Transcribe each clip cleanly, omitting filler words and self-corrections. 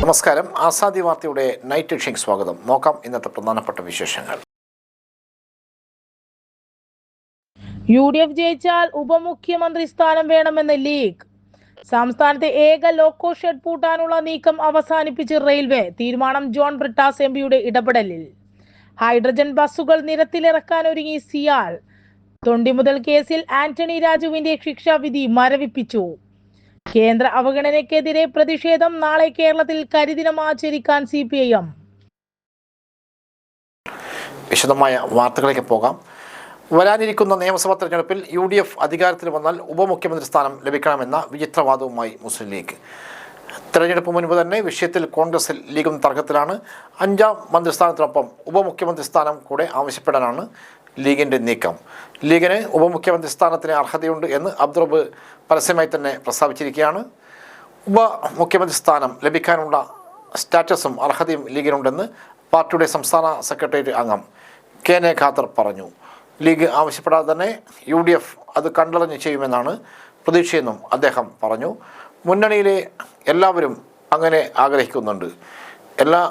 നമസ്കാരം. ആസാദി വാർത്തയുടെ നൈറ്റ് എഡിഷനിലേക്ക് സ്വാഗതം. നോക്കാം ഇന്നത്തെ പ്രധാനപ്പെട്ട വിശേഷങ്ങൾ. UDF ജയിച്ചാൽ ഉപമുഖ്യമന്ത്രി സ്ഥാനം വേണമെന്ന് ലീഗ്. സംസ്ഥാനത്തെ ഏക ലോക്കോ ഷെഡ് പൂട്ടാനുള്ള നീക്കം അവസാനിപ്പിച്ച് റെയിൽവേ. തീരുമാനം ജോൺ ബ്രിട്ടാസ് MPയുടെ ഇടപെടലിൽ. ഹൈഡ്രജൻ ബസ്സുകൾ നിരത്തിലിറക്കാൻ ഒരുങ്ങി സിയാൽ. തൊണ്ടിമുതൽ കേസിൽ ആന്റണി രാജുവിന്റെ ശിക്ഷാവിധി മരവിപ്പിച്ചു. കേന്ദ്ര അവഗണനയ്ക്കെതിരെ പ്രതിഷേധം. നാളെ കേരളത്തിൽ കരിദിനം ആചരിക്കാൻ CPIM. വിശദമായ വാർത്തകളിലേക്ക് പോകാം. വരാനിരിക്കുന്ന നിയമസഭാ തെരഞ്ഞെടുപ്പിൽ UDF അധികാരത്തിൽ വന്നാൽ ഉപമുഖ്യമന്ത്രി സ്ഥാനം ലഭിക്കണമെന്ന വിചിത്രവാദവുമായി മുസ്ലിം ലീഗ്. തെരഞ്ഞെടുപ്പ് മുൻപ് തന്നെ വിഷയത്തിൽ കോൺഗ്രസിൽ ലീഗും തർക്കത്തിലാണ്. 5ാം മന്ത്രിസ്ഥാനത്തിനൊപ്പം ഉപമുഖ്യമന്ത്രി സ്ഥാനം കൂടെ ആവശ്യപ്പെടാനാണ് ലീഗിൻ്റെ നീക്കം. ലീഗിന് ഉപമുഖ്യമന്ത്രി സ്ഥാനത്തിന് അർഹതയുണ്ട് എന്ന് അബ്ദുറബ് പരസ്യമായി തന്നെ പ്രസ്താവിച്ചിരിക്കുകയാണ്. ഉപമുഖ്യമന്ത്രി സ്ഥാനം ലഭിക്കാനുള്ള സ്റ്റാറ്റസും അർഹതയും ലീഗിനുണ്ടെന്ന് പാർട്ടിയുടെ സംസ്ഥാന സെക്രട്ടേറിയറ്റ് അംഗം KN ഖാദർ പറഞ്ഞു. ലീഗ് ആവശ്യപ്പെടാതെ തന്നെ UDF അത് കണ്ടറിഞ്ഞ് ചെയ്യുമെന്നാണ് പ്രതീക്ഷയെന്നും അദ്ദേഹം പറഞ്ഞു. മുന്നണിയിലെ എല്ലാവരും അങ്ങനെ ആഗ്രഹിക്കുന്നുണ്ട്. എല്ലാ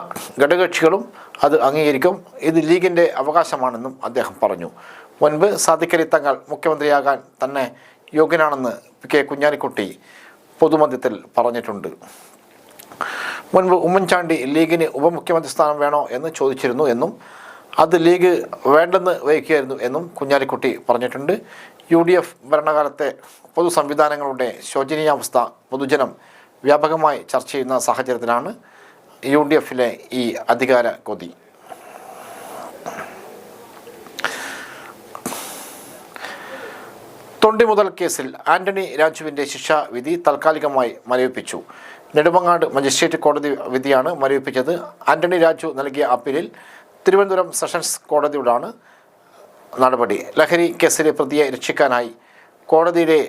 ഘടകകക്ഷികളും അത് അംഗീകരിക്കും. ഇത് ലീഗിൻ്റെ അവകാശമാണെന്നും അദ്ദേഹം പറഞ്ഞു. മുൻപ് സാദിഖ് അലി തങ്ങൾ മുഖ്യമന്ത്രിയാകാൻ തന്നെ യോഗ്യനാണെന്ന് K കുഞ്ഞാലിക്കുട്ടി പൊതുമധ്യത്തിൽ പറഞ്ഞിട്ടുണ്ട്. മുൻപ് ഉമ്മൻചാണ്ടി ലീഗിന് ഉപമുഖ്യമന്ത്രി സ്ഥാനം വേണോ എന്ന് ചോദിച്ചിരുന്നു എന്നും അത് ലീഗ് വേണ്ടെന്ന് വയ്ക്കുകയായിരുന്നു എന്നും കുഞ്ഞാലിക്കുട്ടി പറഞ്ഞിട്ടുണ്ട്. UDF ഭരണകാലത്തെ പൊതു സംവിധാനങ്ങളുടെ ശോചനീയാവസ്ഥ പൊതുജനം വ്യാപകമായി ചർച്ച ചെയ്യുന്ന സാഹചര്യത്തിലാണ് UDFിലെ ഈ അധികാര കൊതി. തൊണ്ടിമുതൽ കേസിൽ ആന്റണി രാജുവിൻ്റെ ശിക്ഷാവിധി താൽക്കാലികമായി മരവിപ്പിച്ചു. നെടുമങ്ങാട് മജിസ്ട്രേറ്റ് കോടതി വിധിയാണ് മരവിപ്പിച്ചത്. ആന്റണി രാജു നൽകിയ അപ്പീലിൽ തിരുവനന്തപുരം സെഷൻസ് കോടതിയോടാണ് നടപടി. ലഹരി കേസിലെ പ്രതിയെ രക്ഷിക്കാനായി കോടതിയിലെ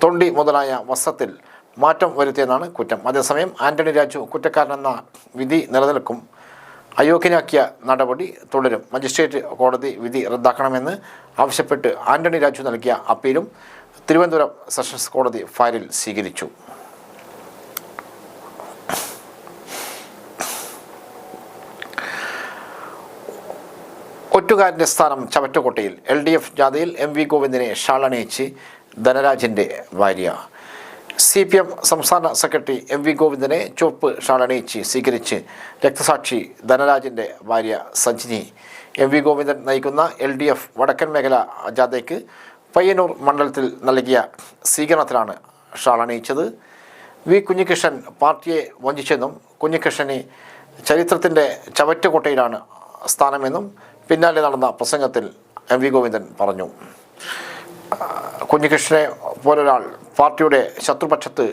തൊണ്ടി മുതലായ വസ്ത്രത്തിൽ മാറ്റം വരുത്തിയെന്നാണ് കുറ്റം. അതേസമയം ആന്റണി രാജു കുറ്റക്കാരനെന്ന വിധി നിലനിൽക്കും. അയോഗ്യനാക്കിയ നടപടി തുടരും. മജിസ്ട്രേറ്റ് കോടതി വിധി റദ്ദാക്കണമെന്ന് ആവശ്യപ്പെട്ട് ആന്റണി രാജു നൽകിയ അപ്പീലും തിരുവനന്തപുരം സെഷൻസ് കോടതി ഫയലിൽ സ്വീകരിച്ചു. ഒറ്റുകാരൻ്റെ സ്ഥാനം ചവറ്റുകൊട്ടയിൽ. LDF ജാഥയിൽ MV ഗോവിന്ദനെ ഷാളണിയിച്ച് ധനരാജിൻ്റെ ഭാര്യ. CPM സംസ്ഥാന സെക്രട്ടറി MV ഗോവിന്ദനെ ചുവപ്പ് ഷാളണിയിച്ച് സ്വീകരിച്ച് രക്തസാക്ഷി ധനരാജിൻ്റെ ഭാര്യ സജിനി. MV ഗോവിന്ദൻ നയിക്കുന്ന LDF വടക്കൻ മേഖല ജാഥയ്ക്ക് പയ്യന്നൂർ മണ്ഡലത്തിൽ നൽകിയ സ്വീകരണത്തിലാണ് ഷാളണിയിച്ചത്. V കുഞ്ഞികൃഷ്ണൻ പാർട്ടിയെ വഞ്ചിച്ചെന്നും കുഞ്ഞികൃഷ്ണന് ചരിത്രത്തിൻ്റെ ചവറ്റുകൊട്ടയിലാണ് സ്ഥാനമെന്നും പിന്നാലെ നടന്ന പ്രസംഗത്തിൽ MV ഗോവിന്ദൻ പറഞ്ഞു. കുഞ്ഞികൃഷ്ണനെ പോലൊരാൾ പാർട്ടിയുടെ ശത്രുപക്ഷത്ത്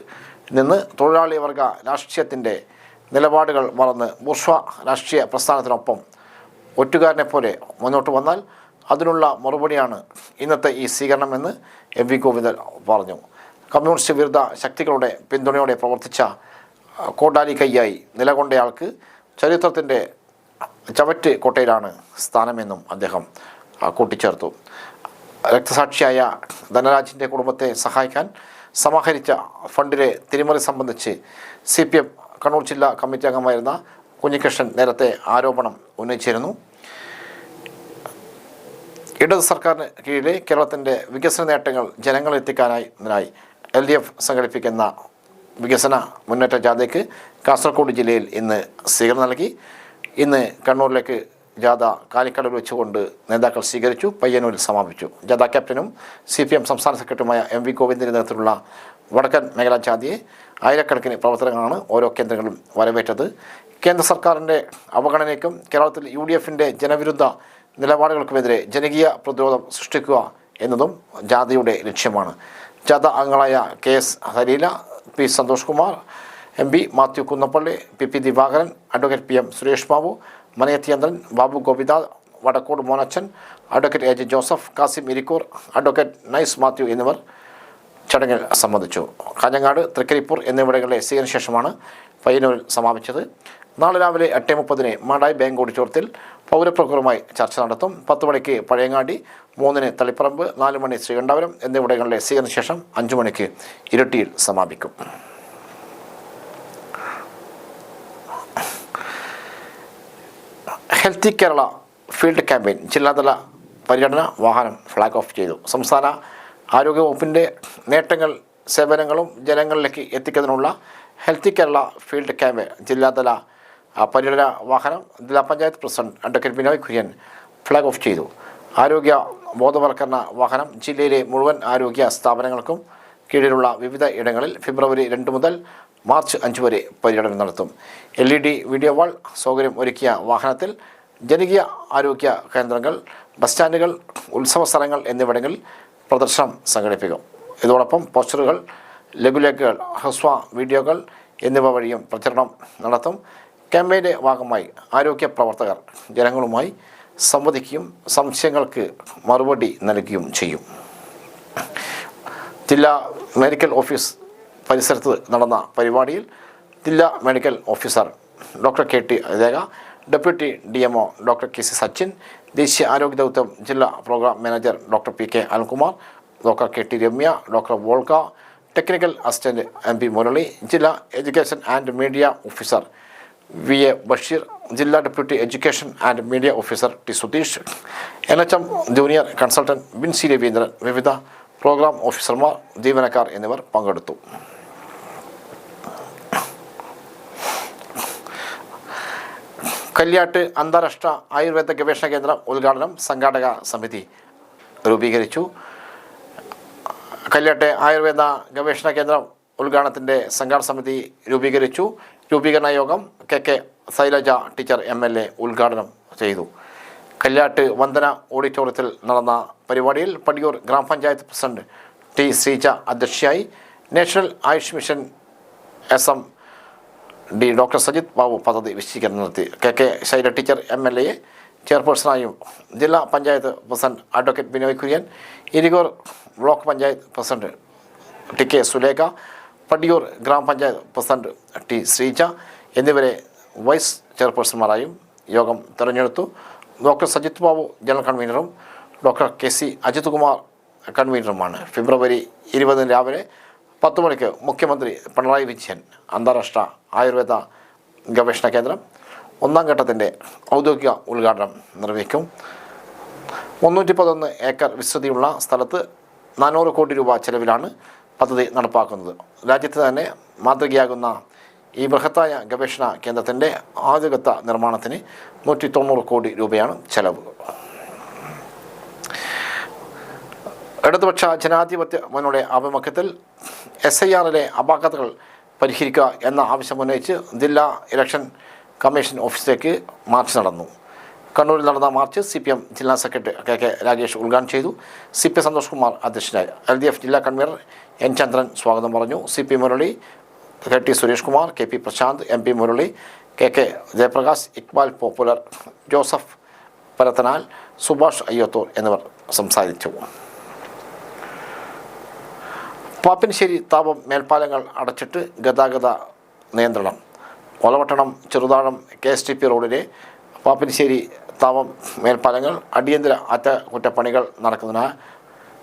നിന്ന് തൊഴിലാളി വർഗ രാഷ്ട്രീയത്തിൻ്റെ നിലപാടുകൾ മറന്ന് ബൂർഷ്വാ രാഷ്ട്രീയ പ്രസ്ഥാനത്തിനൊപ്പം ഒറ്റുകാരനെ പോലെ മുന്നോട്ട് വന്നാൽ അതിനുള്ള മറുപടിയാണ് ഇന്നത്തെ ഈ സ്വീകരണമെന്ന് MV ഗോവിന്ദൻ പറഞ്ഞു. കമ്മ്യൂണിസ്റ്റ് വിരുദ്ധ ശക്തികളുടെ പിന്തുണയോടെ പ്രവർത്തിച്ച കോടാലി കൈയായി നിലകൊണ്ടയാൾക്ക് ചരിത്രത്തിൻ്റെ ചവറ്റ് കോട്ടയിലാണ് സ്ഥാനമെന്നും അദ്ദേഹം കൂട്ടിച്ചേർത്തു. രക്തസാക്ഷിയായ ധനരാജിൻ്റെ കുടുംബത്തെ സഹായിക്കാൻ സമാഹരിച്ച ഫണ്ടിലെ തിരിമറി സംബന്ധിച്ച് CPM കണ്ണൂർ ജില്ലാ കമ്മിറ്റി അംഗമായിരുന്ന കുഞ്ഞികൃഷ്ണൻ നേരത്തെ ആരോപണം ഉന്നയിച്ചിരുന്നു. ഇടത് സർക്കാരിന് കീഴിലെ കേരളത്തിൻ്റെ വികസന നേട്ടങ്ങൾ ജനങ്ങളെത്തിക്കാനായി LDF സംഘടിപ്പിക്കുന്ന വികസന മുന്നേറ്റ ജാഥയ്ക്ക് കാസർഗോഡ് ജില്ലയിൽ ഇന്ന് സ്വീകരണം നൽകി. ഇന്ന് കണ്ണൂരിലേക്ക് ജാഥ കാലിക്കടവിൽ വെച്ചുകൊണ്ട് നേതാക്കൾ സ്വീകരിച്ചു. പയ്യന്നൂരിൽ സമാപിച്ചു. ജാഥ ക്യാപ്റ്റനും CPM സംസ്ഥാന സെക്രട്ടറിയുമായ MV ഗോവിന്ദൻ്റെ നേതൃത്വത്തിലുള്ള വടക്കൻ മേഖലാ ജാഥയെ ആയിരക്കണക്കിന് പ്രവർത്തകരാണ് ഓരോ കേന്ദ്രങ്ങളും വരവേറ്റത്. കേന്ദ്ര സർക്കാരിൻ്റെ അവഗണനയ്ക്കും കേരളത്തിൽ UDFിൻ്റെ ജനവിരുദ്ധ നിലപാടുകൾക്കുമെതിരെ ജനകീയ പ്രതിരോധം സൃഷ്ടിക്കുക എന്നതും ജാഥയുടെ ലക്ഷ്യമാണ്. ജാഥ അംഗങ്ങളായ KS Hareela, P Santhosh Kumar, MB Mathew Kunnappally, PP Divakaran, advocate PM Suresh Babu, മനയത്തിയന്ത്രൻ, Babu Gopinath, Vadakkode Monachan, advocate AJ Joseph, Kasim Irikkur, advocate Nice Mathew എന്നിവർ ചടങ്ങിൽ സംബന്ധിച്ചു. കാഞ്ഞങ്ങാട്, തൃക്കരിപ്പൂർ എന്നിവിടങ്ങളിലെ സ്വീകരണ ശേഷമാണ് പയ്യന്നൂരിൽ സമാപിച്ചത്. നാളെ രാവിലെ 8:30 മാടായി ബാങ്ക് ഓഡിറ്റോറിയത്തിൽ പൗരപ്രമുഖരുമായി ചർച്ച നടത്തും. 10 മണിക്ക് പഴയങ്ങാടി, 3 തളിപ്പറമ്പ്, 4 മണി ശ്രീകണ്ഠപുരം എന്നിവിടങ്ങളിലെ സ്വീകരണ ശേഷം 5 മണിക്ക് ഇരിട്ടിയിൽ സമാപിക്കും. ഹെൽത്തി കേരള ഫീൽഡ് ക്യാമ്പയിൻ ജില്ലാതല പര്യടന വാഹനം ഫ്ലാഗ് ഓഫ് ചെയ്തു. സംസ്ഥാന ആരോഗ്യവകുപ്പിൻ്റെ നേട്ടങ്ങൾ സേവനങ്ങളും ജനങ്ങളിലേക്ക് എത്തിക്കുന്നതിനുള്ള ഹെൽത്തി കേരള ഫീൽഡ് ക്യാമ്പയിൻ ജില്ലാതല പര്യടന വാഹനം ജില്ലാ panchayat president advocate Binoy Kurian flag off ചെയ്തു. ആരോഗ്യ ബോധവൽക്കരണ വാഹനം ജില്ലയിലെ മുഴുവൻ ആരോഗ്യ സ്ഥാപനങ്ങൾക്കും കീഴിലുള്ള വിവിധ ഇടങ്ങളിൽ ഫെബ്രുവരി 2 മുതൽ മാർച്ച് 5 വരെ പര്യടനം നടത്തും. LED വീഡിയോ വാൾ സൗകര്യം ഒരുക്കിയ വാഹനത്തിൽ ജനകീയ ആരോഗ്യ കേന്ദ്രങ്ങൾ, ബസ് സ്റ്റാൻഡുകൾ, ഉത്സവ സ്ഥലങ്ങൾ എന്നിവിടങ്ങളിൽ പ്രദർശനം സംഘടിപ്പിക്കും. ഇതോടൊപ്പം പോസ്റ്ററുകൾ, ലഘുലേഖകൾ, ഹ്രസ്വ വീഡിയോകൾ എന്നിവ വഴിയും പ്രചരണം നടത്തും. ക്യാമ്പയിൻ്റെ ഭാഗമായി ആരോഗ്യ പ്രവർത്തകർ ജനങ്ങളുമായി സംവദിക്കുകയും സംശയങ്ങൾക്ക് മറുപടി നൽകുകയും ചെയ്യും. ജില്ലാ മെഡിക്കൽ ഓഫീസ് പരിസരത്ത് നടന്ന പരിപാടിയിൽ ജില്ലാ medical officer doctor KT Rekha, deputy DMO doctor KC Sachin, ദേശീയ ആരോഗ്യ ദൗത്യം ജില്ലാ programme manager doctor PK Anilkumar, doctor KT Ramya, doctor വോൾക്ക, ടെക്നിക്കൽ അസിസ്റ്റന്റ് MP മുരളി, ജില്ലാ education and media officer VA Basheer, ജില്ലാ deputy education and media officer T Sudheesh, NHM junior consultant Binsy Raveendran, വിവിധ programme ഓഫീസർമാർ, ജീവനക്കാർ എന്നിവർ പങ്കെടുത്തു. കല്യാട്ട് അന്താരാഷ്ട്ര ആയുർവേദ ഗവേഷണ കേന്ദ്രം ഉദ്ഘാടനം സംഘാടക സമിതി രൂപീകരിച്ചു. കല്യാട്ട് ആയുർവേദ ഗവേഷണ കേന്ദ്രം ഉദ്ഘാടനത്തിൻ്റെ സംഘാടക സമിതി രൂപീകരിച്ചു. രൂപീകരണ യോഗം KK ശൈലജ ടീച്ചർ MLA ഉദ്ഘാടനം ചെയ്തു. കല്യാട്ട് വന്ദന ഓഡിറ്റോറിയത്തിൽ നടന്ന പരിപാടിയിൽ പടിയൂർ ഗ്രാമപഞ്ചായത്ത് പ്രസിഡന്റ് T ശ്രീജ അധ്യക്ഷയായി. National Ayush mission SMD doctor Sajith Babu പദ്ധതി വിശദീകരണം നടത്തി. KK ശൈല ടീച്ചർ MLA ചെയർപേഴ്സണായും ജില്ലാ panchayat president advocate Binoy Kurian, Irikkur block panchayat president TK Sulekha, Padiyoor ഗ്രാമപഞ്ചായത്ത് പ്രസിഡന്റ് T ശ്രീജ എന്നിവരെ വൈസ് ചെയർപേഴ്സൺമാരായും യോഗം തിരഞ്ഞെടുത്തു. ഡോക്ടർ സജിത് ബാബു ജനറൽ കൺവീനറും ഡോക്ടർ KC അജിത് കുമാർ കൺവീനറുമാണ്. ഫെബ്രുവരി 20 രാവിലെ 10 മണിക്ക് മുഖ്യമന്ത്രി പിണറായി വിജയൻ അന്താരാഷ്ട്ര ആയുർവേദ ഗവേഷണ കേന്ദ്രം 1ാം ഘട്ടത്തിൻ്റെ ഔദ്യോഗിക ഉദ്ഘാടനം നിർവഹിക്കും. 311 ഏക്കർ വിസ്തൃതിയുള്ള സ്ഥലത്ത് 400 കോടി രൂപ ചെലവിലാണ് പദ്ധതി നടപ്പാക്കുന്നത്. രാജ്യത്ത് തന്നെ മാതൃകയാകുന്ന ഈ ബൃഹത്തായ ഗവേഷണ കേന്ദ്രത്തിൻ്റെ ആദ്യഘട്ട നിർമ്മാണത്തിന് 190 കോടി രൂപയാണ് ചെലവ്. ഇടതുപക്ഷ ജനാധിപത്യ മുന്നണിയുടെ ആഭിമുഖ്യത്തിൽ SIR-ലെ അപാകതകൾ പരിഹരിക്കുക എന്ന ആവശ്യമുന്നയിച്ച് ജില്ലാ ഇലക്ഷൻ കമ്മീഷൻ ഓഫീസിലേക്ക് മാർച്ച് നടന്നു. കണ്ണൂരിൽ നടന്ന മാർച്ച് CPM ജില്ലാ സെക്രട്ടറി KK രാഗേഷ് ഉദ്ഘാടനം ചെയ്തു. CP സന്തോഷ് കുമാർ അധ്യക്ഷനായി. LDF ജില്ലാ കൺവീനർ N ചന്ദ്രൻ സ്വാഗതം പറഞ്ഞു. CP Murali, KT Suresh Kumar, KP Prashanth, MP Murali, KK Jayaprakash, Iqbal Popular, Joseph Parathanal, Subhash Ayyathur എന്നിവർ സംസാരിച്ചു. പാപ്പിനിശ്ശേരി താപം മേൽപ്പാലങ്ങൾ അടച്ചിട്ട് ഗതാഗത നിയന്ത്രണം. ഒലവട്ടണം ചെറുതാഴം KSTP റോഡിലെ പാപ്പിനിശ്ശേരി താപം മേൽപ്പാലങ്ങൾ അടിയന്തര അറ്റകുറ്റപ്പണികൾ നടക്കുന്നതിനാൽ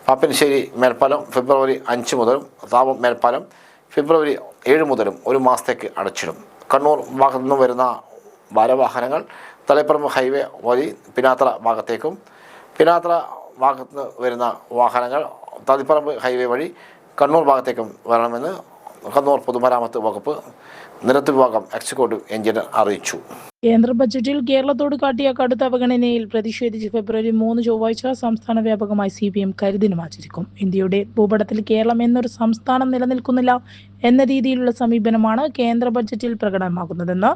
പാപ്പിനിശ്ശേരി മേൽപ്പാലം ഫെബ്രുവരി 5 മുതലും താപം മേൽപ്പാലം ഫെബ്രുവരി 7 മുതലും 1 മാസത്തേക്ക് അടച്ചിടും. കണ്ണൂർ ഭാഗത്തു നിന്നും വരുന്ന ഭാരവാഹനങ്ങൾ തളിപ്പറമ്പ് ഹൈവേ വഴി പിനാത്ര ഭാഗത്തേക്കും, പിനാത്ര ഭാഗത്ത് വരുന്ന വാഹനങ്ങൾ തളിപ്പറമ്പ് ഹൈവേ വഴി കണ്ണൂർ ഭാഗത്തേക്കും വരണമെന്ന് കണ്ണൂർ പൊതുമരാമത്ത് വകുപ്പ് നിരത്ത് വിഭാഗം എക്സിക്യൂട്ടീവ് എഞ്ചിനീയർ അറിയിച്ചു. കേന്ദ്ര ബജറ്റിൽ കേരളത്തോട് കാട്ടിയ കടുത്ത അവഗണനയിൽ പ്രതിഷേധിച്ച് ഫെബ്രുവരി 3 ചൊവ്വാഴ്ച സംസ്ഥാന വ്യാപകമായി CPM കരിദിനം ആചരിക്കും. ഇന്ത്യയുടെ ഭൂപടത്തിൽ കേരളം എന്നൊരു സംസ്ഥാനം നിലനിൽക്കുന്നില്ല എന്ന രീതിയിലുള്ള സമീപനമാണ് കേന്ദ്ര ബജറ്റിൽ പ്രകടമാകുന്നതെന്ന്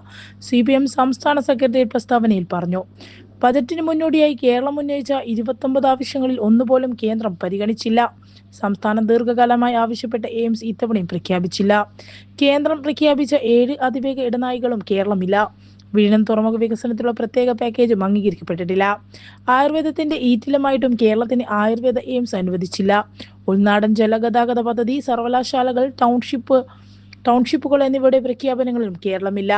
CPM സംസ്ഥാന സെക്രട്ടറി പ്രസ്താവനയിൽ പറഞ്ഞു. ബജറ്റിന് മുന്നോടിയായി കേരളം ഉന്നയിച്ച 29 ആവശ്യങ്ങളിൽ ഒന്നുപോലും കേന്ദ്രം പരിഗണിച്ചില്ല. സംസ്ഥാനം ദീർഘകാലമായി ആവശ്യപ്പെട്ട എയിംസ് ഇത്തവണയും പ്രഖ്യാപിച്ചില്ല. കേന്ദ്രം പ്രഖ്യാപിച്ച 7 അതിവേഗ ഇടനാഴികളും കേരളമില്ല. വിഴിഞ്ഞം തുറമുഖ വികസനത്തിലുള്ള പ്രത്യേക പാക്കേജും അംഗീകരിക്കപ്പെട്ടിട്ടില്ല. ആയുർവേദത്തിന്റെ ഈറ്റിലമായിട്ടും കേരളത്തിന് ആയുർവേദ എയിംസ് അനുവദിച്ചില്ല. ഉൾനാടൻ ജലഗതാഗത പദ്ധതി, സർവകലാശാലകൾ, ടൗൺഷിപ്പുകൾ എന്നിവയുടെ പ്രഖ്യാപനങ്ങളിലും കേരളമില്ല.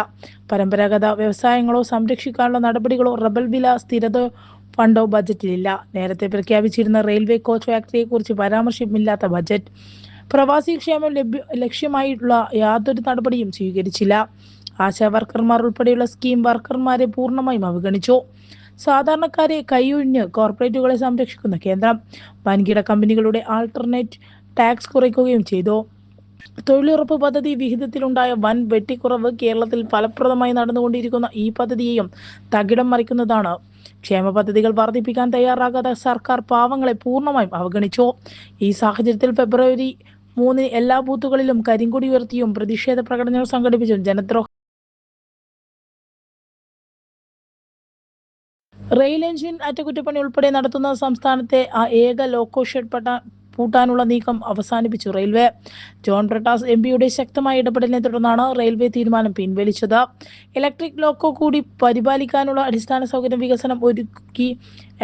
പരമ്പരാഗത വ്യവസായങ്ങളോ സംരക്ഷിക്കാനുള്ള നടപടികളോ റബ്ബർ വില സ്ഥിരത ഫണ്ടോ ബജറ്റിലില്ല. നേരത്തെ പ്രഖ്യാപിച്ചിരുന്ന റെയിൽവേ കോച്ച് ഫാക്ടറിയെക്കുറിച്ച് പരാമർശമില്ലാത്ത ബജറ്റ്. പ്രവാസി ക്ഷേമം ലക്ഷ്യമായിട്ടുള്ള യാതൊരു നടപടിയും സ്വീകരിച്ചില്ല. ആശാ വർക്കർമാർ ഉൾപ്പെടെയുള്ള സ്കീം വർക്കർമാരെ പൂർണ്ണമായും അവഗണിച്ചു. സാധാരണക്കാരെ കൈയൊഴിഞ്ഞ് കോർപ്പറേറ്റുകളെ സംരക്ഷിക്കുന്ന കേന്ദ്രം വൻകിട കമ്പനികളുടെ ആൾട്ടർനേറ്റ് ടാക്സ് കുറയ്ക്കുകയും ചെയ്തു. തൊഴിലുറപ്പ് പദ്ധതി വിഹിതത്തിലുണ്ടായ വൻ വെട്ടിക്കുറവ് കേരളത്തിൽ ഫലപ്രദമായി നടന്നുകൊണ്ടിരിക്കുന്ന ഈ പദ്ധതിയെയും തകിടം മറിക്കുന്നതാണ്. ക്ഷേമ പദ്ധതികൾ വർദ്ധിപ്പിക്കാൻ തയ്യാറാകാത്ത സർക്കാർ പാവങ്ങളെ പൂർണ്ണമായും അവഗണിച്ചു. ഈ സാഹചര്യത്തിൽ ഫെബ്രുവരി 3 എല്ലാ ബൂത്തുകളിലും കരിങ്കൊടി ഉയർത്തിയും പ്രതിഷേധ പ്രകടനങ്ങൾ സംഘടിപ്പിച്ചും റെയിൽ എഞ്ചിൻ അറ്റകുറ്റപ്പണി ഉൾപ്പെടെ നടത്തുന്ന സംസ്ഥാനത്തെ ഏക ലോക്കോ ഷെഡ് പൂട്ടാനുള്ള നീക്കം അവസാനിപ്പിച്ചു റെയിൽവേ. ജോൺ ബ്രിട്ടാസ് എംപിയുടെ ശക്തമായ ഇടപെടലിനെ തുടർന്നാണ് റെയിൽവേ തീരുമാനം പിൻവലിച്ചത്. ഇലക്ട്രിക് ലോക്കോ കൂടി പരിപാലിക്കാനുള്ള അടിസ്ഥാന സൗകര്യ വികസനം ഒരുക്കി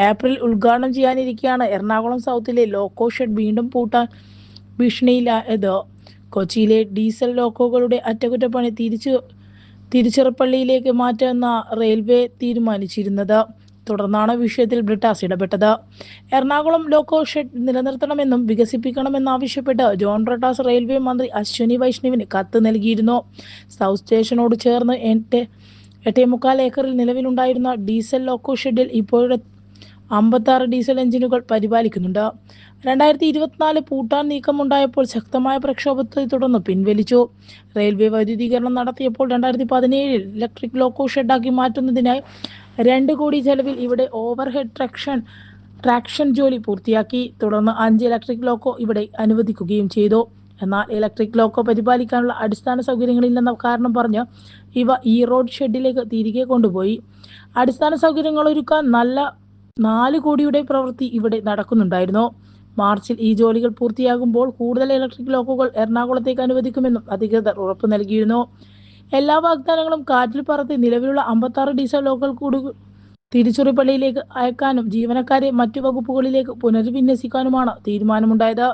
ഏപ്രിൽ ഉദ്ഘാടനം ചെയ്യാനിരിക്കെയാണ് എറണാകുളം സൗത്തിലെ ലോക്കോ ഷെഡ് വീണ്ടും പൂട്ടാൻ ഭീഷണിയിലായത്. കൊച്ചിയിലെ ഡീസൽ ലോക്കോകളുടെ അറ്റകുറ്റപ്പണി തിരുച്ചിറപ്പള്ളിയിലേക്ക് മാറ്റാൻ റെയിൽവേ തീരുമാനിച്ചിരുന്നത്. തുടർന്നാണ് വിഷയത്തിൽ ബ്രിട്ടാസ് ഇടപെട്ടത്. എറണാകുളം ലോക്കോ ഷെഡ് നിലനിർത്തണമെന്നും വികസിപ്പിക്കണമെന്നാവശ്യപ്പെട്ട് ജോൺ ബ്രിട്ടാസ് റെയിൽവേ മന്ത്രി അശ്വിനി വൈഷ്ണവിന് കത്ത് നൽകിയിരുന്നു. സൗത്ത് സ്റ്റേഷനോട് ചേർന്ന് 8.25 ഏക്കറിൽ നിലവിലുണ്ടായിരുന്ന ഡീസൽ ലോക്കോ ഷെഡിൽ ഇപ്പോഴും 56 ഡീസൽ എഞ്ചിനുകൾ പരിപാലിക്കുന്നുണ്ട്. 2024 പൂട്ടാൻ നീക്കമുണ്ടായപ്പോൾ ശക്തമായ പ്രക്ഷോഭത്തെ തുടർന്ന് പിൻവലിച്ചു. റെയിൽവേ വൈദ്യുതീകരണം നടത്തിയപ്പോൾ 2017 ഇലക്ട്രിക് ലോക്കോ ഷെഡാക്കി മാറ്റുന്നതിനായി 2 കോടി ചെലവിൽ ഇവിടെ ഓവർഹെഡ് ട്രാക്ഷൻ ജോലി പൂർത്തിയാക്കി. തുടർന്ന് 5 ഇലക്ട്രിക് ലോക്കോ ഇവിടെ അനുവദിക്കുകയും ചെയ്തു. എന്നാൽ ഇലക്ട്രിക് ലോക്കോ പരിപാലിക്കാനുള്ള അടിസ്ഥാന സൗകര്യങ്ങളില്ലെന്ന കാരണം പറഞ്ഞ് ഇവ ഈ റോഡ് ഷെഡിലേക്ക് തിരികെ കൊണ്ടുപോയി. അടിസ്ഥാന സൗകര്യങ്ങളൊരുക്കാൻ 4 കോടിയുടെ പ്രവൃത്തി ഇവിടെ നടക്കുന്നുണ്ടായിരുന്നു. മാർച്ചിൽ ഈ ജോലികൾ പൂർത്തിയാകുമ്പോൾ കൂടുതൽ ഇലക്ട്രിക് ലോക്കോകൾ എറണാകുളത്തേക്ക് അനുവദിക്കുമെന്നും അധികൃതർ ഉറപ്പു നൽകിയിരുന്നു. എല്ലാ വാഗ്ദാനങ്ങളും കാറ്റിൽ പറത്തി നിലവിലുള്ള 56 ഡീസൽ ലോക്കോകൾ കൂടി തിരുച്ചിറപ്പള്ളിയിലേക്ക് അയക്കാനും ജീവനക്കാരെ മറ്റു വകുപ്പുകളിലേക്ക് പുനർവിന്യസിക്കാനുമാണ് തീരുമാനമുണ്ടായത്.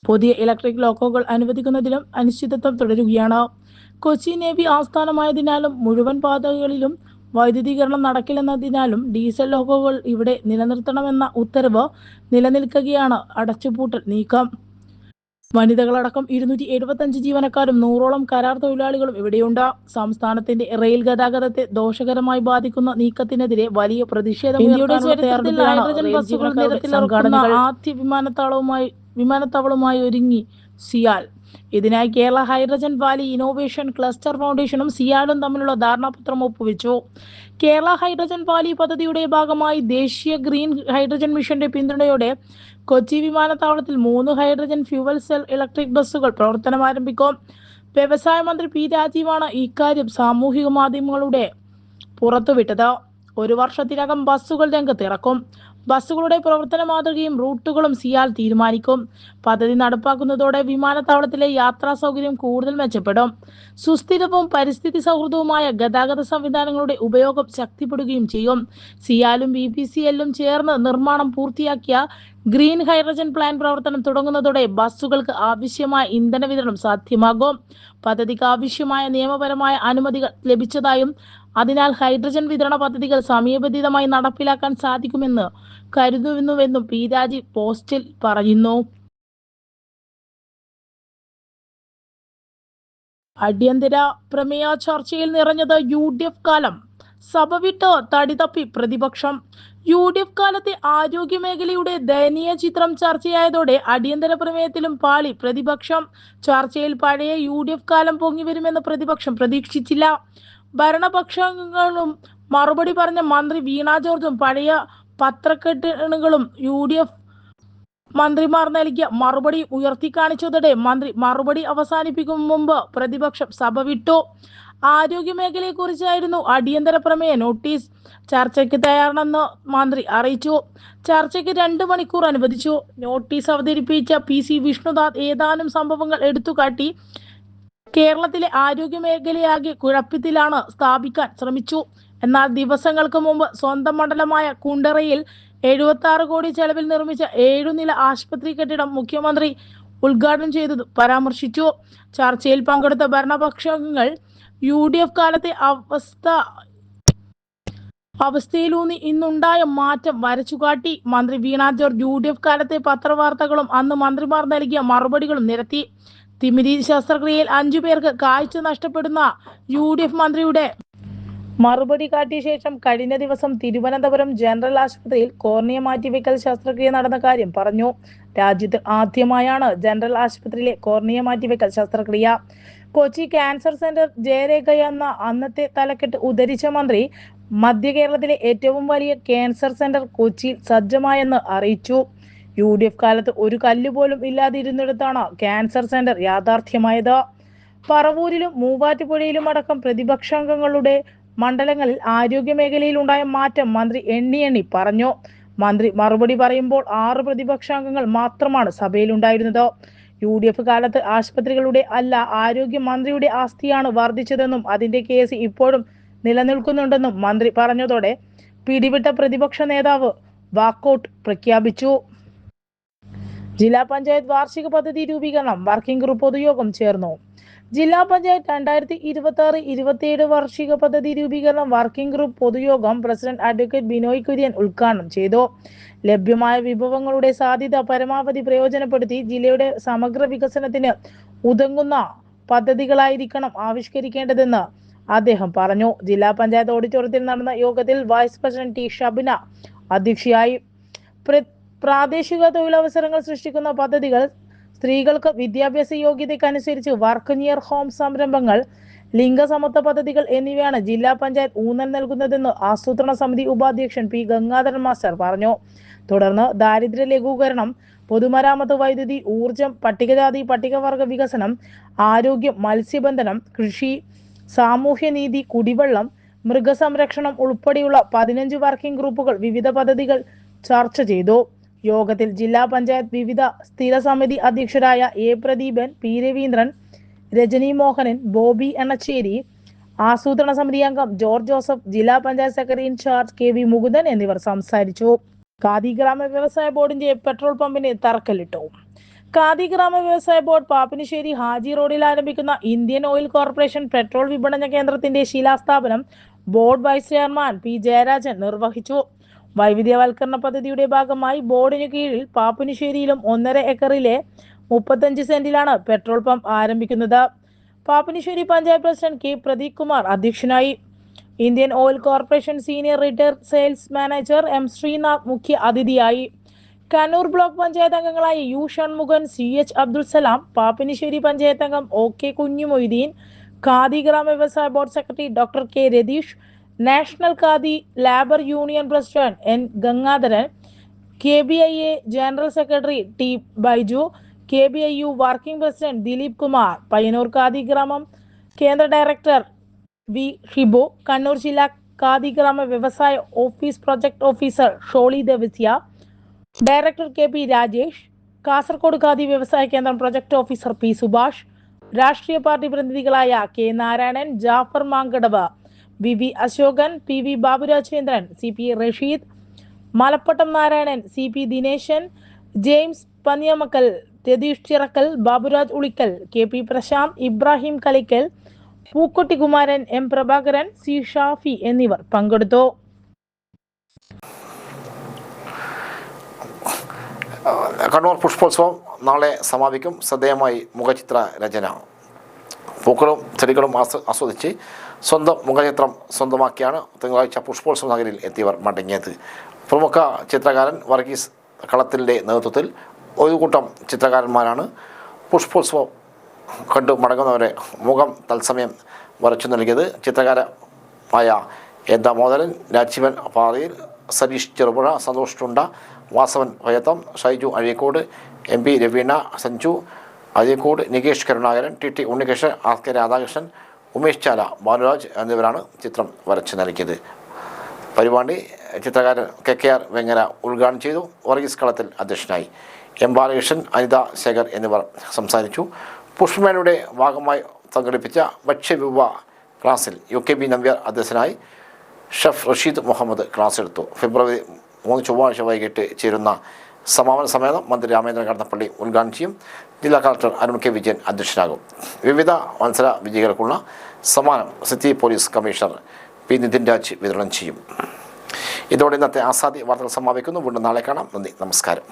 പുതിയ ഇലക്ട്രിക് ലോക്കോകൾ അനുവദിക്കുന്നതിലും അനിശ്ചിതത്വം തുടരുകയാണ്. കൊച്ചി നേവി ആസ്ഥാനമായതിനാലും മുഴുവൻ പാതകളിലും വൈദ്യുതീകരണം നടക്കില്ലെന്നതിനാലും ഡീസൽ ലോക്കോകൾ ഇവിടെ നിലനിർത്തണമെന്ന ഉത്തരവ് നിലനിൽക്കുകയാണ് അടച്ചുപൂട്ടൽ നീക്കം. വനിതകളടക്കം 275 ജീവനക്കാരും 100ഓളം കരാർ തൊഴിലാളികളും ഇവിടെയുണ്ട്. സംസ്ഥാനത്തിന്റെ റെയിൽ ഗതാഗതത്തെ ദോഷകരമായി ബാധിക്കുന്ന നീക്കത്തിനെതിരെ വലിയ പ്രതിഷേധം ഹൈഡ്രജൻ ബസ്സുകൾ നിരത്തിലിറക്കുന്ന ആദ്യ വിമാനത്താവളവുമായി ഒരുങ്ങി സിയാൽ. ഇതിനായി Kerala hydrogen valley innovation cluster ഫൗണ്ടേഷനും സിയാലും തമ്മിലുള്ള ധാരണാപത്രം ഒപ്പുവെച്ചു. കേരള ഹൈഡ്രജൻ വാലി പദ്ധതിയുടെ ഭാഗമായി ദേശീയ ഗ്രീൻ ഹൈഡ്രജൻ മിഷന്റെ പിന്തുണയോടെ കൊച്ചി വിമാനത്താവളത്തിൽ 3 ഹൈഡ്രജൻ ഫ്യൂവൽ സെൽ ഇലക്ട്രിക് ബസ്സുകൾ പ്രവർത്തനം ആരംഭിക്കും. വ്യവസായ മന്ത്രി പി രാജീവാണ് ഇക്കാര്യം സാമൂഹിക മാധ്യമങ്ങളുടെ പുറത്തുവിട്ടത്. 1 വർഷത്തിനകം ബസ്സുകൾ രംഗത്തിറക്കും. ബസ്സുകളുടെ പ്രവർത്തന മാതൃകയും റൂട്ടുകളും സിയാൽ തീരുമാനിക്കും. പദ്ധതി നടപ്പാക്കുന്നതോടെ വിമാനത്താവളത്തിലെ യാത്രാ സൗകര്യം കൂടുതൽ മെച്ചപ്പെടും. സുസ്ഥിരവും പരിസ്ഥിതി സൗഹൃദവുമായ ഗതാഗത സംവിധാനങ്ങളുടെ ഉപയോഗം ശക്തിപ്പെടുകയും ചെയ്യും. സിയാലും BPCLും ചേർന്ന് നിർമ്മാണം പൂർത്തിയാക്കിയ ഗ്രീൻ ഹൈഡ്രജൻ പ്ലാന്റ് പ്രവർത്തനം തുടങ്ങുന്നതോടെ ബസ്സുകൾക്ക് ആവശ്യമായ ഇന്ധന വിതരണം സാധ്യമാകും. പദ്ധതിക്ക് ആവശ്യമായ നിയമപരമായ അനുമതികൾ ലഭിച്ചതായും അതിനാൽ ഹൈഡ്രജൻ വിതരണ പദ്ധതികൾ സമയബന്ധിതമായി നടപ്പിലാക്കാൻ സാധിക്കുമെന്ന് കരുതുന്നുവെന്നും പി രാജീവ് പോസ്റ്റിൽ പറയുന്നു. അടിയന്തര പ്രമേയ ചർച്ചയിൽ നിറഞ്ഞത് UDF കാലം. സഭ വിട്ട് തടിതപ്പി പ്രതിപക്ഷം. UDF കാലത്തെ ആരോഗ്യ മേഖലയുടെ ദയനീയ ചിത്രം ചർച്ചയായതോടെ അടിയന്തര പ്രമേയത്തിലും പാളി പ്രതിപക്ഷം. ചർച്ചയിൽ പഴയ UDF കാലം പൊങ്ങിവരുമെന്ന് പ്രതിപക്ഷം പ്രതീക്ഷിച്ചില്ല. ഭരണപക്ഷങ്ങളും മറുപടി പറഞ്ഞ മന്ത്രി വീണ ജോർജും പഴയ പത്രക്കെട്ടുകളും UDF മന്ത്രിമാർ നൽകിയ മറുപടി ഉയർത്തിക്കാണിച്ചതോടെ മന്ത്രി മറുപടി അവസാനിപ്പിക്കും മുമ്പ് പ്രതിപക്ഷം സഭ വിട്ടു. ആരോഗ്യ മേഖലയെക്കുറിച്ചായിരുന്നു അടിയന്തര പ്രമേയ നോട്ടീസ്. ചർച്ചയ്ക്ക് തയ്യാറാണെന്ന് മന്ത്രി അറിയിച്ചു. ചർച്ചയ്ക്ക് 2 മണിക്കൂർ അനുവദിച്ചു. നോട്ടീസ് അവതരിപ്പിച്ച PC വിഷ്ണുനാഥ് ഏതാനും സംഭവങ്ങൾ എടുത്തുകാട്ടി കേരളത്തിലെ ആരോഗ്യ മേഖലയാകെ കുഴപ്പത്തിലാണ് സ്ഥാപിക്കാൻ ശ്രമിച്ചു. എന്നാൽ ദിവസങ്ങൾക്ക് മുമ്പ് സ്വന്തം മണ്ഡലമായ കുണ്ടറയിൽ 76 കോടി ചെലവിൽ നിർമ്മിച്ച 7 നില ആശുപത്രി കെട്ടിടം മുഖ്യമന്ത്രി ഉദ്ഘാടനം ചെയ്തത് പരാമർശിച്ചു. ചർച്ചയിൽ പങ്കെടുത്ത ഭരണപക്ഷങ്ങൾ UDF കാലത്തെ അവസ്ഥയിലൂന്നി ഇന്നുണ്ടായ മാറ്റം വരച്ചുകാട്ടി. മന്ത്രി വീണ ജോർജ് UDF കാലത്തെ പത്രവാർത്തകളും അന്ന് മന്ത്രിമാർ നൽകിയ മറുപടികളും നിരത്തി. തിമിരി ശസ്ത്രക്രിയയിൽ 5 പേർക്ക് കാഴ്ച നഷ്ടപ്പെടുന്ന UDF മന്ത്രിയുടെ മറുപടി കാട്ടിയ ശേഷം കഴിഞ്ഞ ദിവസം തിരുവനന്തപുരം ജനറൽ ആശുപത്രിയിൽ കോർണിയ മാറ്റിവെക്കൽ ശസ്ത്രക്രിയ നടന്ന കാര്യം പറഞ്ഞു. രാജ്യത്ത് ആദ്യമായാണ് ജനറൽ ആശുപത്രിയിലെ കോർണിയ മാറ്റിവെക്കൽ ശസ്ത്രക്രിയ. കൊച്ചി ക്യാൻസർ സെന്റർ ജയരേഖയെന്ന അന്നത്തെ തലക്കെട്ട് ഉദ്ധരിച്ച മന്ത്രി മധ്യ കേരളത്തിലെ ഏറ്റവും വലിയ ക്യാൻസർ സെന്റർ കൊച്ചിയിൽ സജ്ജമായെന്ന് അറിയിച്ചു. UDF കാലത്ത് ഒരു കല്ലുപോലും ഇല്ലാതിരുന്നിടത്താണ് ക്യാൻസർ സെന്റർ യാഥാർത്ഥ്യമായത്. പറവൂരിലും മൂവാറ്റുപുഴയിലും അടക്കം പ്രതിപക്ഷാംഗങ്ങളുടെ മണ്ഡലങ്ങളിൽ ആരോഗ്യ മേഖലയിൽ ഉണ്ടായ മാറ്റം മന്ത്രി എണ്ണി പറഞ്ഞു. മന്ത്രി മറുപടി പറയുമ്പോൾ 6 പ്രതിപക്ഷാംഗങ്ങൾ മാത്രമാണ് സഭയിലുണ്ടായിരുന്നത്. UDF കാലത്ത് ആശുപത്രികളുടെ അല്ല ആരോഗ്യ മന്ത്രിയുടെ ആസ്തിയാണ് വർദ്ധിച്ചതെന്നും അതിന്റെ കേസ് ഇപ്പോഴും നിലനിൽക്കുന്നുണ്ടെന്നും മന്ത്രി പറഞ്ഞതോടെ പിടിവിട്ട പ്രതിപക്ഷ നേതാവ് വാക്കൌട്ട് പ്രഖ്യാപിച്ചു. ജില്ലാ പഞ്ചായത്ത് വാർഷിക പദ്ധതി രൂപീകരണം വർക്കിംഗ് ഗ്രൂപ്പ് പൊതുയോഗം ചേർന്നു. ജില്ലാ പഞ്ചായത്ത് 2026-27 വാർഷിക പദ്ധതി രൂപീകരണം വർക്കിംഗ് ഗ്രൂപ്പ് പൊതുയോഗം പ്രസിഡന്റ് അഡ്വക്കേറ്റ് ബിനോയ് കുര്യൻ ഉദ്ഘാടനം ചെയ്തു. ലഭ്യമായ വിഭവങ്ങളുടെ സാധ്യത പരമാവധി പ്രയോജനപ്പെടുത്തി ജില്ലയുടെ സമഗ്ര വികസനത്തിന് ഉതകുന്ന പദ്ധതികളായിരിക്കണം ആവിഷ്കരിക്കേണ്ടതെന്ന് അദ്ദേഹം പറഞ്ഞു. ജില്ലാ പഞ്ചായത്ത് ഓഡിറ്റോറിയത്തിൽ നടന്ന യോഗത്തിൽ വൈസ് പ്രസിഡന്റ് ടി ഷബിന അധ്യക്ഷയായി. പ്രാദേശിക തൊഴിലവസരങ്ങൾ സൃഷ്ടിക്കുന്ന പദ്ധതികൾ, സ്ത്രീകൾക്ക് വിദ്യാഭ്യാസ യോഗ്യതയ്ക്കനുസരിച്ച് വർക്ക് നിയർ ഹോം സംരംഭങ്ങൾ, ലിംഗസമത്വ പദ്ധതികൾ എന്നിവയാണ് ജില്ലാ പഞ്ചായത്ത് ഊന്നൽ നൽകുന്നതെന്ന് ആസൂത്രണ സമിതി ഉപാധ്യക്ഷൻ പി ഗംഗാധരൻ മാസ്റ്റർ പറഞ്ഞു. തുടർന്ന് ദാരിദ്ര്യ ലഘൂകരണം, പൊതുമരാമത്ത്, വൈദ്യുതി, ഊർജം, പട്ടികജാതി പട്ടികവർഗ വികസനം, ആരോഗ്യം, മത്സ്യബന്ധനം, കൃഷി, സാമൂഹ്യനീതി, കുടിവെള്ളം, മൃഗസംരക്ഷണം ഉൾപ്പെടെയുള്ള 15 വർക്കിംഗ് ഗ്രൂപ്പുകൾ വിവിധ പദ്ധതികൾ ചർച്ച ചെയ്തു. യോഗത്തിൽ ജില്ലാ പഞ്ചായത്ത് വിവിധ സ്ഥിരസമിതി അധ്യക്ഷരായ A Pradeepan, P Raveendran, Rajani Mohanan, Bobby Ennachery, ആസൂത്രണ സമിതി അംഗം ജോർജ് ജോസഫ്, ജില്ലാ panchayat secretary in charge KV Mukundan എന്നിവർ സംസാരിച്ചു. ഖാദി ഗ്രാമ വ്യവസായ ബോർഡിന്റെ പെട്രോൾ പമ്പിന് തറക്കല്ലിട്ടു. ഖാദി ഗ്രാമ വ്യവസായ ബോർഡ് പാപ്പിനിശ്ശേരി ഹാജി റോഡിൽ ആരംഭിക്കുന്ന ഇന്ത്യൻ ഓയിൽ കോർപ്പറേഷൻ പെട്രോൾ വിപണന കേന്ദ്രത്തിന്റെ ശിലാസ്ഥാപനം board vice chairman P Jayarajan നിർവഹിച്ചു. വൈവിധ്യവൽക്കരണ പദ്ധതിയുടെ ഭാഗമായി ബോർഡിനു കീഴിൽ പാപ്പിനിശ്ശേരിയിലും 1.5 ഏക്കറിലെ 35 സെന്റിലാണ് പെട്രോൾ പമ്പ് ആരംഭിക്കുന്നത്. പാപ്പിനിശ്ശേരി പഞ്ചായത്ത് പ്രസിഡന്റ് K പ്രദീപ് കുമാർ അധ്യക്ഷനായി. Indian Oil Corporation senior retired sales manager M Sreenath മുഖ്യ അതിഥിയായി. കണ്ണൂർ ബ്ലോക്ക് പഞ്ചായത്ത് അംഗങ്ങളായ U ഷൺമുഖൻ, CH അബ്ദുൽ സലാം, പാപ്പിനിശ്ശേരി പഞ്ചായത്ത് അംഗം OK കുഞ്ഞുമൊയ്തീൻ, ഖാദി ഗ്രാമ Vyavasaya board secretary doctor K Ratheesh, national khadi labour union president N Gangadharan, KBIA general secretary T Baiju, KBIU working president Dileep Kumar, Payyanur khadi ഗ്രാമം കേന്ദ്ര director V Shibu, Kannur ജില്ലാ ഖാദി ഗ്രാമ വ്യവസായ office project officer Sholy Devasya, director KP Rajesh, Kasaragod Khadi വ്യവസായ കേന്ദ്രം പ്രൊജക്ട് ഓഫീസർ P സുഭാഷ്, രാഷ്ട്രീയ പാർട്ടി പ്രതിനിധികളായ K Narayanan, Jaffar Mankadavu, VV Ashokan, PV Baburajendran, CP Rasheed, Malappattam Narayanan, CP Dineshan, James Panniyamakkal, Ratheesh Chirakkal, Baburaj Ulikkal, KP Prashanth, Ibrahim Kalikkal, Pookkotti Kumaran, M Prabhakaran, C Shafi എന്നിവർ പങ്കെടുത്തു. കണ്ണൂർ പുഷ്പോത്സവം നാളെ സമാപിക്കും. ശ്രദ്ധേയമായി മുഖചിത്ര രചന. പൂക്കളും ചെടികളും ആസ്വദിച്ച് സ്വന്തം മുഖചിത്രം സ്വന്തമാക്കിയാണ് തിങ്കളാഴ്ച പുഷ്പോത്സവ നഗരിയിൽ എത്തിയവർ മടങ്ങിയത്. പ്രമുഖ ചിത്രകാരൻ വർഗീസ് കളത്തിൻ്റെ നേതൃത്വത്തിൽ ഒരു കൂട്ടം ചിത്രകാരന്മാരാണ് പുഷ്പോത്സവം കണ്ടു മടങ്ങുന്നവരെ മുഖം തത്സമയം വരച്ചു നൽകിയത്. ചിത്രകാരമായ എ ദാമോദരൻ, രാജീവൻ പാറയിൽ, Satheesh Cherupuzha, Santhosh ടുണ്ട, Vasavan ഭയത്തം, Shaiju Azhikode, MP Raveena, Sanju Azhikode, Nikesh Karunakaran, TT Unnikrishnan, RK Radhakrishnan, Umesh ചാല, ബാലുരാജ് എന്നിവരാണ് ചിത്രം വരച്ചു നൽകിയത്. പരിപാടി ചിത്രകാരൻ KKR വെങ്ങര ഉദ്ഘാടനം ചെയ്തു. വർഗീസ് കളത്തിൽ അധ്യക്ഷനായി. M ബാലകൃഷ്ണൻ, അനിത ശേഖർ എന്നിവർ സംസാരിച്ചു. പുഷ്പമേളയുടെ ഭാഗമായി സംഘടിപ്പിച്ച ഭക്ഷ്യവിഭവ ക്ലാസ്സിൽ UKB നമ്പ്യാർ അധ്യക്ഷനായി. ഷെഫ് റഷീദ് മുഹമ്മദ് ക്ലാസ് എടുത്തു. ഫെബ്രുവരി 3 ചൊവ്വാഴ്ച വൈകിട്ട് ചേരുന്ന സമാപന സമ്മേളനം മന്ത്രി രാമേന്ദ്രൻ കടന്നപ്പള്ളി ഉദ്ഘാടനം ചെയ്യും. ജില്ലാ കളക്ടർ അരുൺ K വിജയൻ അധ്യക്ഷനാകും. വിവിധ മത്സര വിജയികൾക്കുള്ള സമ്മാനം city police commissioner P Nithin Raj വിതരണം ചെയ്യും. ഇതോടെ ഇന്നത്തെ ആസാദി വാർത്തകൾ സമാപിക്കുന്നു. വീണ്ടും നാളെ കാണാം. നന്ദി, നമസ്കാരം.